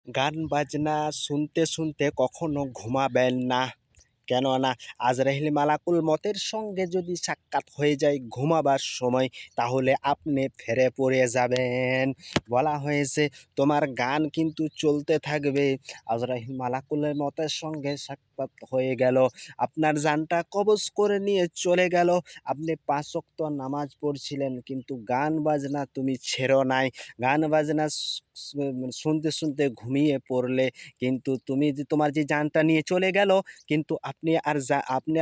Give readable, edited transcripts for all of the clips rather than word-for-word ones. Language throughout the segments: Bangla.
গান বাজনা শুনতে শুনতে কখনো ঘুমাবেন না। কেননা আজরাইল মালাকুল মতের সঙ্গে যদি সাক্ষাৎ হয়ে যায় ঘুমাবার সময়, তাহলে আপনি ফেরে পড়ে যাবেন। বলা হয়েছে তোমার গান কিন্তু চলতে থাকবে, আজরাইল মালাকুলের মতের সঙ্গে সাক্ষাৎ হয়ে গেল, আপনার জানটা কবজ করে নিয়ে চলে গেল। আপনি ৫ ওয়াক্ত নামাজ পড়ছিলেন কিন্তু গান বাজনা তুমি ছেড়ো নাই। গান বাজনা শুনতে শুনতে ঘুমিয়ে পড়লে, কিন্তু তোমার যে জানটা নিয়ে চলে গেল, কিন্তু আপনি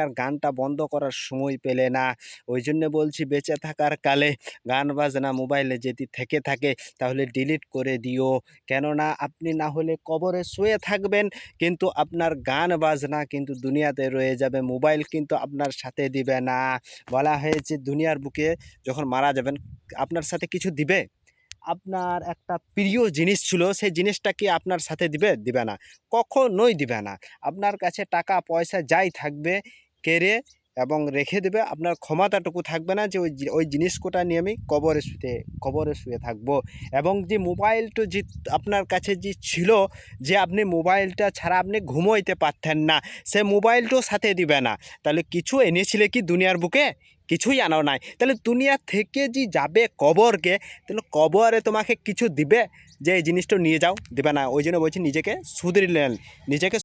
আর গানটা বন্ধ করার সময় পেলে না। ওই জন্য বলছি, বেঁচে থাকার কালে গান বাজনা মোবাইলে যদি থেকে থাকে তাহলে ডিলিট করে দিও। কেননা আপনি না হলে কবরে শুয়ে থাকবেন, কিন্তু আপনার গান বাজনা কিন্তু দুনিয়াতে রয়ে যাবে, মোবাইল কিন্তু আপনার সাথে দিবে না। বলা হয়েছে দুনিয়ার বুকে যখন মারা যাবেন, আপনার সাথে কিছু দিবে? আপনার একটা প্রিয় জিনিস ছিল, সেই জিনিসটা কি আপনার সাথে দিবে? দিবে না, কখনোই দিবে না। আপনার কাছে টাকা পয়সা যাই থাকবে কেড়ে এবং রেখে দেবে, আপনার ক্ষমতাটুকু থাকবে না যে ওই জিনিস কোটা নিয়ে আমি কবরে শুয়ে থাকবো। এবং যে মোবাইলটা যে আপনার কাছে যে ছিল, যে আপনি মোবাইলটা ছাড়া আপনি ঘুমোইতে পারতেন না, সে মোবাইলটাও সাথে দিবে না। তাহলে কিছু এনেছিলে কি দুনিয়ার বুকে? কিছুই আনো নাই। তাহলে দুনিয়া থেকে যে যাবে কবরকে, তাহলে কবরে তোমাকে কিছু দিবে যে এই জিনিসটা নিয়ে যাও? দিবে না। ওই জন্য বলছি নিজেকে শুধরে নেন, নিজেকে